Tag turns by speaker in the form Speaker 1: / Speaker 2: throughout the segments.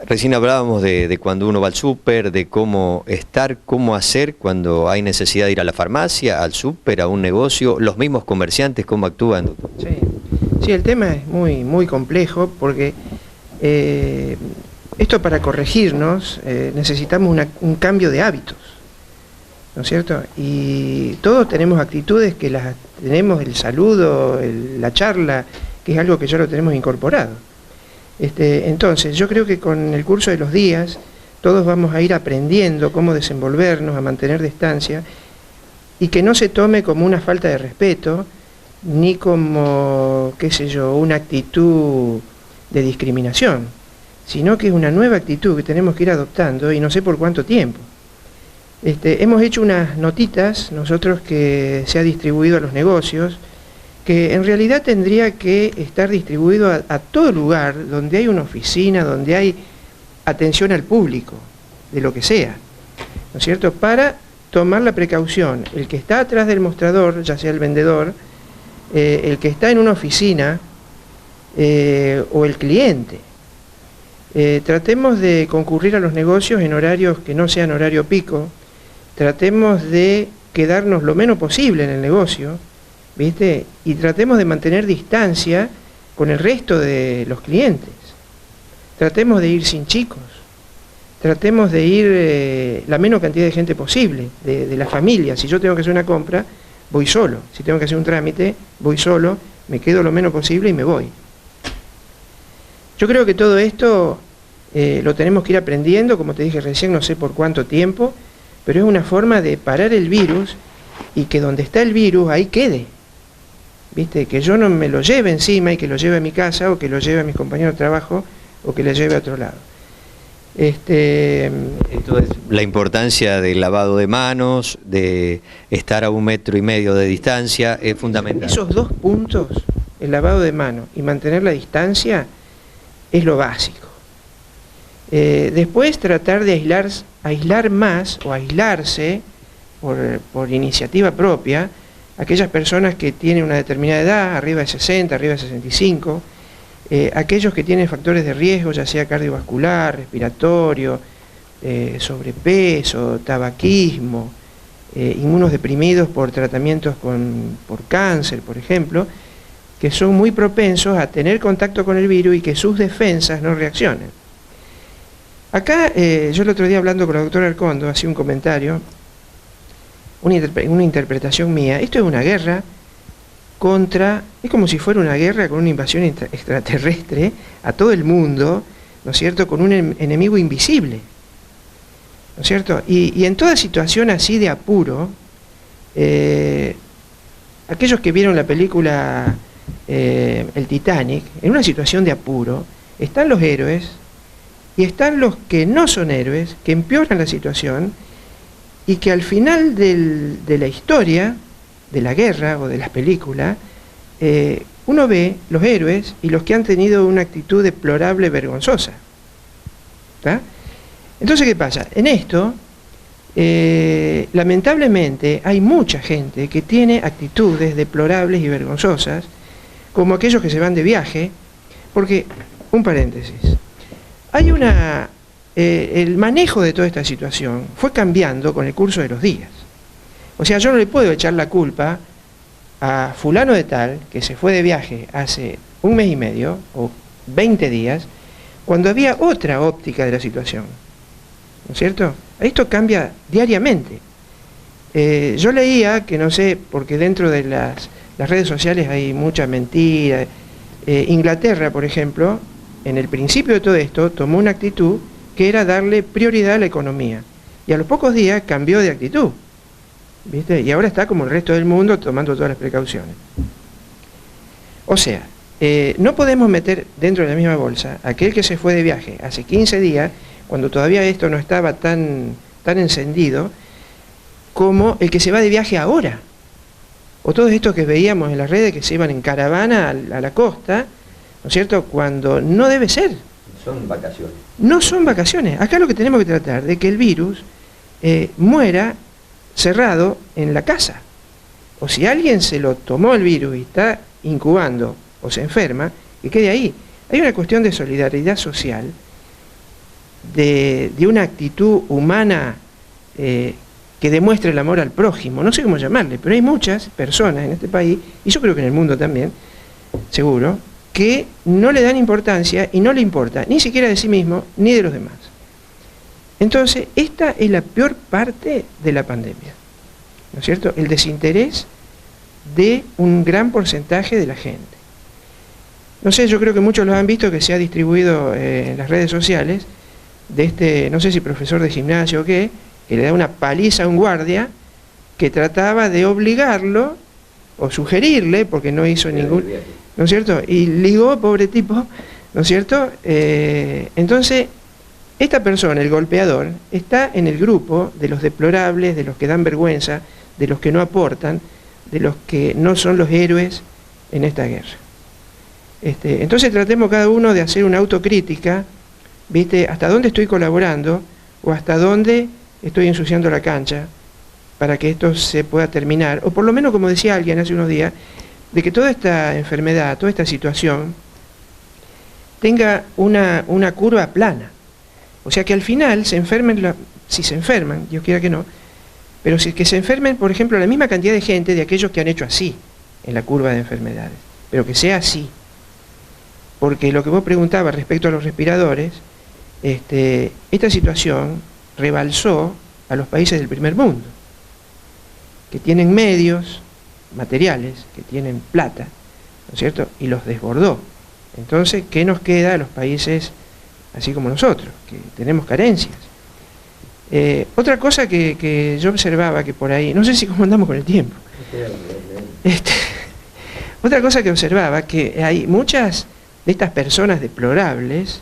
Speaker 1: Recién hablábamos de cuando uno va al súper, de cómo estar, cómo hacer cuando hay necesidad de ir a la farmacia, al súper, a un negocio, los mismos comerciantes, cómo actúan, doctor.
Speaker 2: Sí, sí, el tema es muy complejo porque esto para corregirnos necesitamos un cambio de hábitos, ¿no es cierto? Y todos tenemos actitudes que las tenemos, el saludo, la charla, que es algo que ya lo tenemos incorporado. Entonces, yo creo que con el curso de los días todos vamos a ir aprendiendo cómo desenvolvernos, a mantener distancia, y que no se tome como una falta de respeto, ni como, qué sé yo, una actitud de discriminación, sino que es una nueva actitud que tenemos que ir adoptando, y no sé por cuánto tiempo. Hemos hecho unas notitas, nosotros, que se ha distribuido a los negocios, que en realidad tendría que estar distribuido a todo lugar donde hay una oficina, donde hay atención al público, de lo que sea, ¿no es cierto?, para tomar la precaución. El que está atrás del mostrador, ya sea el vendedor, el que está en una oficina, o el cliente. Tratemos de concurrir a los negocios en horarios que no sean horario pico, tratemos de quedarnos lo menos posible en el negocio, ¿viste? Y tratemos de mantener distancia con el resto de los clientes. Tratemos de ir sin chicos, tratemos de ir la menor cantidad de gente posible, de la familia. Si yo tengo que hacer una compra, voy solo. Si tengo que hacer un trámite, voy solo, me quedo lo menos posible y me voy. Yo creo que todo esto lo tenemos que ir aprendiendo, como te dije recién, no sé por cuánto tiempo, pero es una forma de parar el virus y que donde está el virus, ahí quede. ¿Viste? Que yo no me lo lleve encima y que lo lleve a mi casa, o que lo lleve a mis compañeros de trabajo, o que lo lleve a otro lado.
Speaker 1: Esto es la importancia del lavado de manos, de estar a 1,5 metros de distancia, es fundamental.
Speaker 2: Esos dos puntos, el lavado de manos y mantener la distancia, es lo básico. Después tratar de aislar más, o aislarse por iniciativa propia, aquellas personas que tienen una determinada edad, arriba de 60, arriba de 65, aquellos que tienen factores de riesgo, ya sea cardiovascular, respiratorio, sobrepeso, tabaquismo, inmunodeprimidos por tratamientos por cáncer, por ejemplo, que son muy propensos a tener contacto con el virus y que sus defensas no reaccionen. Acá, yo el otro día hablando con la doctora Arcondo, hacía un comentario, una interpretación mía. Esto es una guerra es como si fuera una guerra con una invasión extraterrestre a todo el mundo, ¿no es cierto?, con un enemigo invisible, ¿no es cierto? Y en toda situación así de apuro, aquellos que vieron la película El Titanic, en una situación de apuro, están los héroes y están los que no son héroes, que empeoran la situación, y que al final de la historia, de la guerra o de las películas, uno ve los héroes y los que han tenido una actitud deplorable, vergonzosa. ¿Tá? Entonces, ¿qué pasa? En esto, lamentablemente, hay mucha gente que tiene actitudes deplorables y vergonzosas, como aquellos que se van de viaje, porque, un paréntesis, hay el manejo de toda esta situación fue cambiando con el curso de los días. O sea, yo no le puedo echar la culpa a fulano de tal, que se fue de viaje hace 1 mes y medio, o 20 días, cuando había otra óptica de la situación. ¿No es cierto? Esto cambia diariamente. Yo leía, que no sé, porque dentro de las redes sociales hay mucha mentira. Inglaterra, por ejemplo, en el principio de todo esto, tomó una actitud que era darle prioridad a la economía. Y a los pocos días cambió de actitud, ¿viste? Y ahora está como el resto del mundo tomando todas las precauciones. O sea, no podemos meter dentro de la misma bolsa aquel que se fue de viaje hace 15 días, cuando todavía esto no estaba tan encendido, como el que se va de viaje ahora. O todos estos que veíamos en las redes que se iban en caravana a la costa, ¿no es cierto?, cuando no debe ser.
Speaker 1: Son vacaciones.
Speaker 2: No son vacaciones. Acá lo que tenemos que tratar de que el virus muera cerrado en la casa. O si alguien se lo tomó el virus y está incubando o se enferma, que quede ahí. Hay una cuestión de solidaridad social de una actitud humana que demuestre el amor al prójimo, no sé cómo llamarle, pero hay muchas personas en este país, y yo creo que en el mundo también, seguro, que no le dan importancia y no le importa ni siquiera de sí mismo ni de los demás. Entonces, esta es la peor parte de la pandemia, ¿no es cierto? El desinterés de un gran porcentaje de la gente. No sé, yo creo que muchos lo han visto, que se ha distribuido en las redes sociales, de este, no sé si profesor de gimnasio o qué, que le da una paliza a un guardia que trataba de obligarlo o sugerirle, porque no hizo ningún, ¿no es cierto? Y ligó, pobre tipo, ¿no es cierto? Entonces, esta persona, el golpeador, está en el grupo de los deplorables, de los que dan vergüenza, de los que no aportan, de los que no son los héroes en esta guerra. Entonces tratemos cada uno de hacer una autocrítica, ¿viste? Hasta dónde estoy colaborando o hasta dónde estoy ensuciando la cancha para que esto se pueda terminar, o por lo menos, como decía alguien hace unos días, de que toda esta enfermedad, toda esta situación tenga una curva plana. O sea, que al final se enfermen, si se enferman, Dios quiera que no, pero si que se enfermen, por ejemplo, la misma cantidad de gente de aquellos que han hecho así en la curva de enfermedades, pero que sea así. Porque lo que vos preguntabas respecto a los respiradores, esta situación rebalsó a los países del primer mundo, que tienen medios materiales, que tienen plata, ¿no es cierto? Y los desbordó. Entonces, ¿qué nos queda a los países así como nosotros, que tenemos carencias? Otra cosa que yo observaba que por ahí, no sé si cómo andamos con el tiempo, otra cosa que observaba, que hay muchas de estas personas deplorables,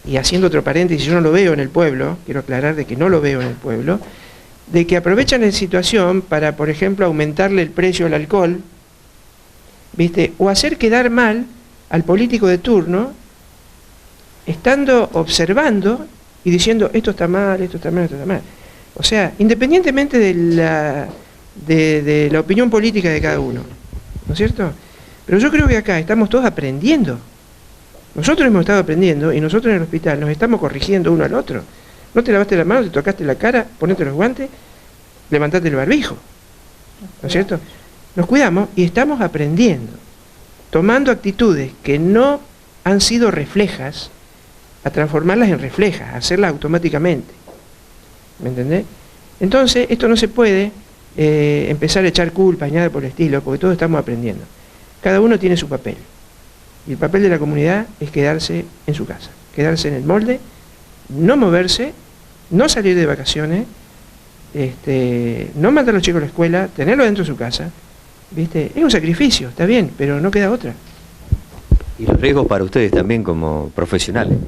Speaker 2: y haciendo otro paréntesis, yo no lo veo en el pueblo, quiero aclarar de que no lo veo en el pueblo, de que aprovechan la situación para, por ejemplo, aumentarle el precio al alcohol, ¿viste? O hacer quedar mal al político de turno, estando observando y diciendo esto está mal, esto está mal, esto está mal. O sea, independientemente de la opinión política de cada uno, ¿no es cierto? Pero yo creo que acá estamos todos aprendiendo. Nosotros hemos estado aprendiendo y nosotros en el hospital nos estamos corrigiendo uno al otro. No te lavaste la mano, te tocaste la cara, ponete los guantes, levantate el barbijo, ¿no es cierto? Nos cuidamos y estamos aprendiendo, tomando actitudes que no han sido reflejas, a transformarlas en reflejas, a hacerlas automáticamente. ¿Me entendés? Entonces, esto no se puede empezar a echar culpas ni nada por el estilo, porque todos estamos aprendiendo. Cada uno tiene su papel. Y el papel de la comunidad es quedarse en su casa, quedarse en el molde, no moverse, no salir de vacaciones, no mandar a los chicos a la escuela, tenerlos dentro de su casa, ¿viste? Es un sacrificio, está bien, pero no queda otra.
Speaker 1: Y los riesgos para ustedes también como profesionales.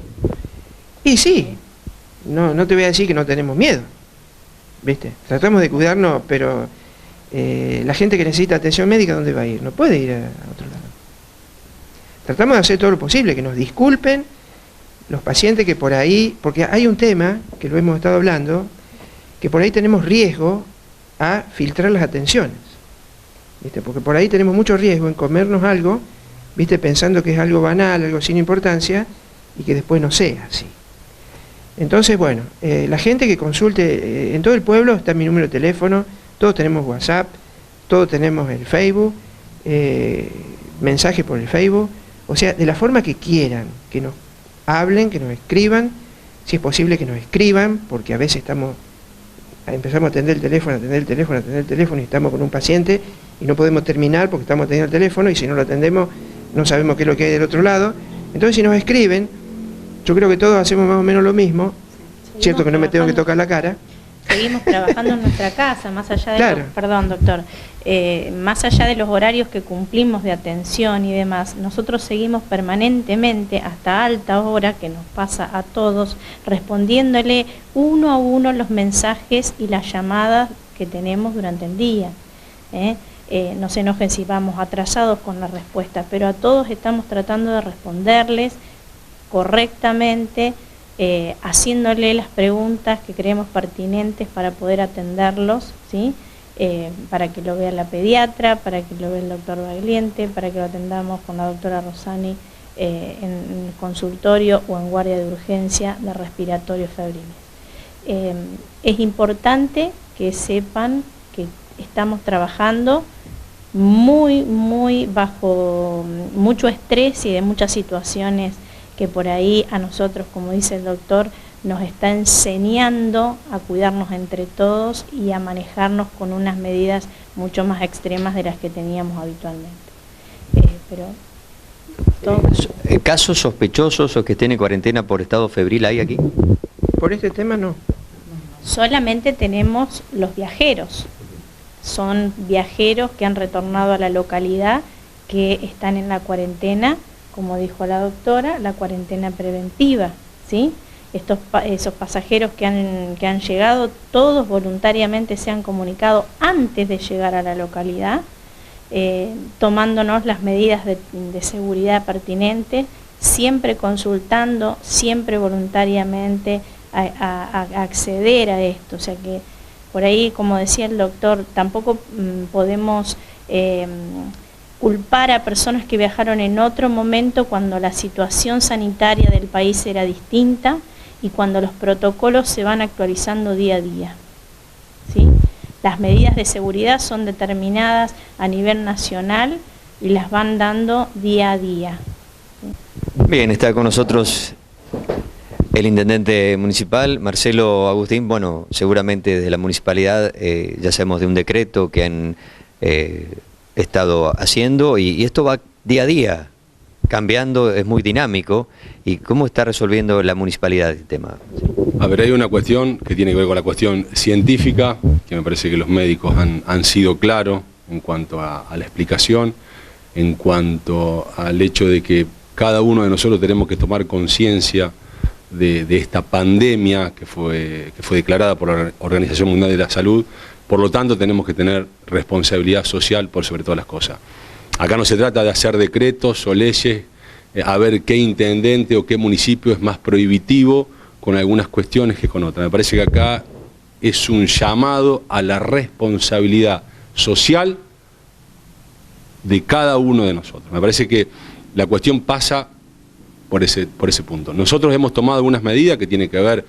Speaker 2: Y sí, no te voy a decir que no tenemos miedo, ¿viste? Tratamos de cuidarnos, pero la gente que necesita atención médica, ¿dónde va a ir? No puede ir a otro lado. Tratamos de hacer todo lo posible, que nos disculpen los pacientes que por ahí, porque hay un tema, que lo hemos estado hablando, que por ahí tenemos riesgo a filtrar las atenciones, ¿viste? Porque por ahí tenemos mucho riesgo en comernos algo, ¿viste? Pensando que es algo banal, algo sin importancia, y que después no sea así. Entonces, bueno, la gente que consulte, en todo el pueblo está mi número de teléfono, todos tenemos WhatsApp, todos tenemos el Facebook, mensajes por el Facebook, o sea, de la forma que quieran, que nos hablen, que nos escriban, si es posible que nos escriban, porque a veces empezamos a atender el teléfono y estamos con un paciente y no podemos terminar porque estamos atendiendo el teléfono y si no lo atendemos no sabemos qué es lo que hay del otro lado. Entonces si nos escriben, yo creo que todos hacemos más o menos lo mismo, cierto que no me tengo que tocar la cara.
Speaker 3: Seguimos trabajando en nuestra casa, más allá de
Speaker 2: claro.
Speaker 3: Perdón, doctor, más allá de los horarios que cumplimos de atención y demás, nosotros seguimos permanentemente hasta alta hora, que nos pasa a todos, respondiéndole uno a uno los mensajes y las llamadas que tenemos durante el día. No se enojen si vamos atrasados con la respuesta, pero a todos estamos tratando de responderles correctamente, haciéndole las preguntas que creemos pertinentes para poder atenderlos, ¿sí? Para que lo vea la pediatra, para que lo vea el doctor Bagliente, para que lo atendamos con la doctora Rosani en el consultorio o en guardia de urgencia de respiratorios febriles. Es importante que sepan que estamos trabajando muy bajo mucho estrés y de muchas situaciones que por ahí a nosotros, como dice el doctor, nos está enseñando a cuidarnos entre todos y a manejarnos con unas medidas mucho más extremas de las que teníamos habitualmente.
Speaker 1: ¿Casos sospechosos o que estén en cuarentena por estado febril hay aquí?
Speaker 2: Por este tema no.
Speaker 3: Solamente tenemos los viajeros. Son viajeros que han retornado a la localidad, que están en la cuarentena, como dijo la doctora, la cuarentena preventiva, ¿sí? Esos pasajeros que han llegado, todos voluntariamente se han comunicado antes de llegar a la localidad, tomándonos las medidas de seguridad pertinentes, siempre consultando, siempre voluntariamente a acceder a esto. O sea que por ahí, como decía el doctor, tampoco podemos culpar a personas que viajaron en otro momento cuando la situación sanitaria del país era distinta y cuando los protocolos se van actualizando día a día, ¿sí? Las medidas de seguridad son determinadas a nivel nacional y las van dando día a día.
Speaker 1: Bien, está con nosotros el intendente municipal, Marcelo Agustín. Bueno, seguramente desde la municipalidad ya sabemos de un decreto que han estado haciendo y esto va día a día, cambiando, es muy dinámico. ¿Y cómo está resolviendo la municipalidad el tema?
Speaker 4: A ver, hay una cuestión que tiene que ver con la cuestión científica, que me parece que los médicos han sido claros en cuanto a la explicación, en cuanto al hecho de que cada uno de nosotros tenemos que tomar conciencia de esta pandemia que fue declarada por la Organización Mundial de la Salud. Por lo tanto, tenemos que tener responsabilidad social por sobre todas las cosas. Acá no se trata de hacer decretos o leyes, a ver qué intendente o qué municipio es más prohibitivo con algunas cuestiones que con otras. Me parece que acá es un llamado a la responsabilidad social de cada uno de nosotros. Me parece que la cuestión pasa por ese punto. Nosotros hemos tomado algunas medidas que tienen que ver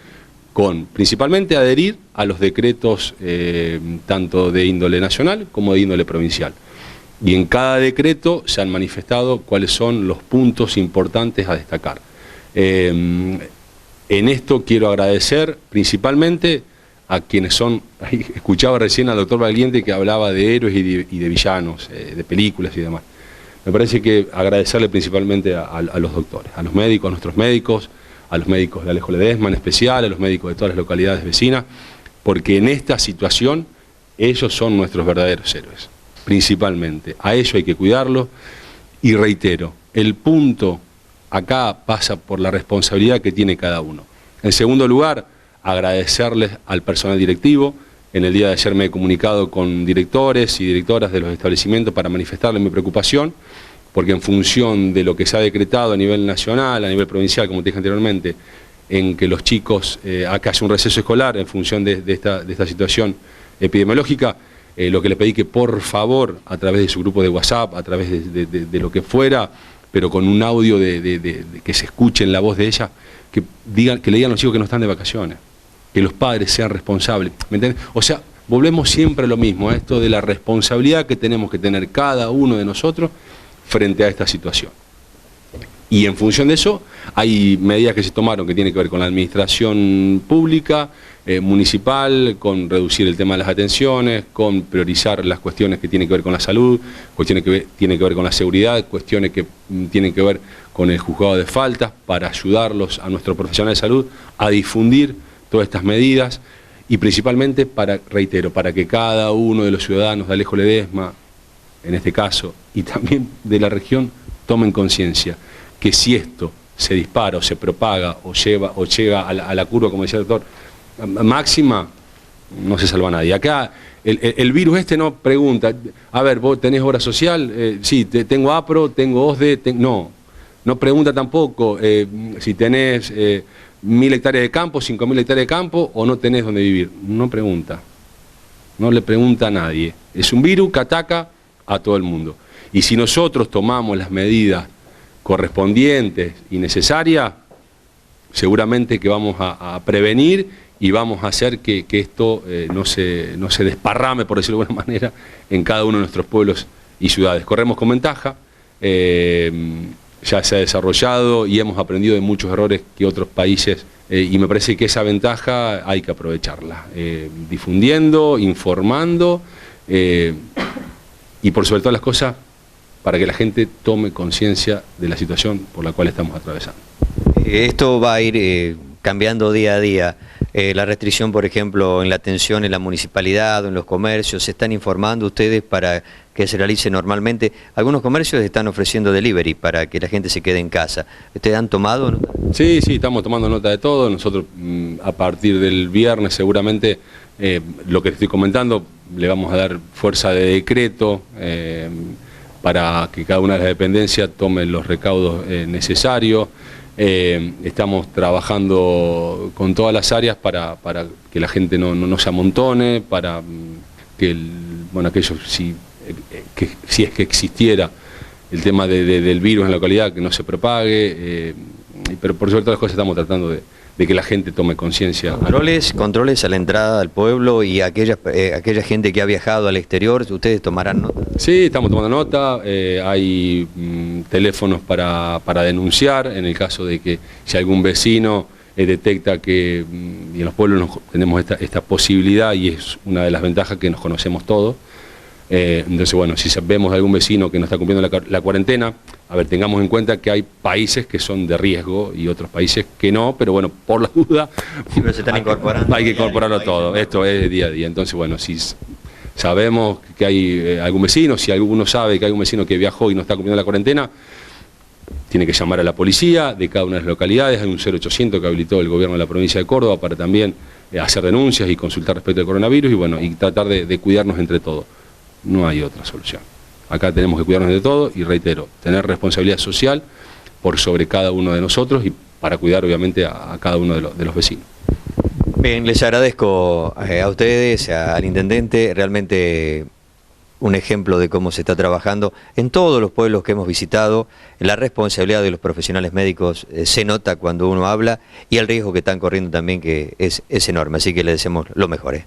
Speaker 4: con, principalmente, adherir a los decretos tanto de índole nacional como de índole provincial. Y en cada decreto se han manifestado cuáles son los puntos importantes a destacar. En esto quiero agradecer principalmente a quienes son, escuchaba recién al doctor Valiente que hablaba de héroes y de villanos, de películas y demás. Me parece que agradecerle principalmente a los doctores, a los médicos, a nuestros médicos, a los médicos de Alejo Ledesma en especial, a los médicos de todas las localidades vecinas, porque en esta situación ellos son nuestros verdaderos héroes, principalmente. A ellos hay que cuidarlos y reitero, el punto acá pasa por la responsabilidad que tiene cada uno. En segundo lugar, agradecerles al personal directivo. En el día de ayer me he comunicado con directores y directoras de los establecimientos para manifestarles mi preocupación, porque en función de lo que se ha decretado a nivel nacional, a nivel provincial, como te dije anteriormente, en que los chicos acá haya un receso escolar en función de esta situación epidemiológica, lo que les pedí que por favor, a través de su grupo de WhatsApp, a través de lo que fuera, pero con un audio que se escuche en la voz de ella, que le digan a los chicos que no están de vacaciones, que los padres sean responsables, ¿me entienden? O sea, volvemos siempre a lo mismo, a esto de la responsabilidad que tenemos que tener cada uno de nosotros frente a esta situación. Y en función de eso, hay medidas que se tomaron que tienen que ver con la administración pública, municipal, con reducir el tema de las atenciones, con priorizar las cuestiones que tienen que ver con la salud, cuestiones que tienen que ver con la seguridad, cuestiones que tienen que ver con el juzgado de faltas, para ayudarlos a nuestros profesionales de salud a difundir todas estas medidas y principalmente reitero, para que cada uno de los ciudadanos de Alejo Ledesma, en este caso, y también de la región, tomen conciencia que si esto se dispara o se propaga o llega a la curva, como decía el doctor, máxima, no se salva nadie. Acá el virus no pregunta, a ver, ¿vos tenés obra social? Sí, tengo APRO, tengo OSDE, no pregunta tampoco si tenés 1.000 hectáreas de campo, 5.000 hectáreas de campo o no tenés donde vivir. No pregunta, no le pregunta a nadie. Es un virus que ataca a todo el mundo. Y si nosotros tomamos las medidas correspondientes y necesarias, seguramente que vamos a prevenir y vamos a hacer que esto no se desparrame, por decirlo de alguna manera, en cada uno de nuestros pueblos y ciudades. Corremos con ventaja, ya se ha desarrollado y hemos aprendido de muchos errores que otros países, y me parece que esa ventaja hay que aprovecharla, difundiendo, informando, y por sobre todas las cosas, para que la gente tome conciencia de la situación por la cual estamos atravesando.
Speaker 1: Esto va a ir cambiando día a día. La restricción, por ejemplo, en la atención en la municipalidad o en los comercios, ¿se están informando ustedes para que se realice normalmente? Algunos comercios están ofreciendo delivery para que la gente se quede en casa. ¿Ustedes han tomado nota?
Speaker 4: Sí, estamos tomando nota de todo. Nosotros a partir del viernes seguramente lo que estoy comentando le vamos a dar fuerza de decreto para que cada una de las dependencias tome los recaudos necesarios. Estamos trabajando con todas las áreas para que la gente no se amontone, para que aquello, si es que existiera el tema del virus en la localidad, que no se propague, pero por sobre todas las cosas estamos tratando de que la gente tome conciencia.
Speaker 1: Controles a la entrada al pueblo y aquella gente que ha viajado al exterior, ¿ustedes tomarán nota? Sí,
Speaker 4: estamos tomando nota, hay teléfonos para denunciar, en el caso de que si algún vecino detecta que, y en los pueblos tenemos esta posibilidad y es una de las ventajas que nos conocemos todos. Entonces, bueno, si vemos de algún vecino que no está cumpliendo la cuarentena, a ver, tengamos en cuenta que hay países que son de riesgo y otros países que no, pero bueno, por la duda,
Speaker 1: sí, pero se están incorporando.
Speaker 4: Hay que incorporarlo todo, esto es día a día. Entonces, bueno, si sabemos que hay algún vecino, si alguno sabe que hay un vecino que viajó y no está cumpliendo la cuarentena, tiene que llamar a la policía de cada una de las localidades. Hay un 0800 que habilitó el gobierno de la provincia de Córdoba para también hacer denuncias y consultar respecto al coronavirus y bueno, y tratar de cuidarnos entre todos. No hay otra solución. Acá tenemos que cuidarnos de todo y reitero, tener responsabilidad social por sobre cada uno de nosotros y para cuidar obviamente a cada uno de los vecinos.
Speaker 1: Bien, les agradezco a ustedes, al intendente, realmente un ejemplo de cómo se está trabajando en todos los pueblos que hemos visitado. La responsabilidad de los profesionales médicos se nota cuando uno habla y el riesgo que están corriendo también que es enorme, así que les deseamos lo mejor.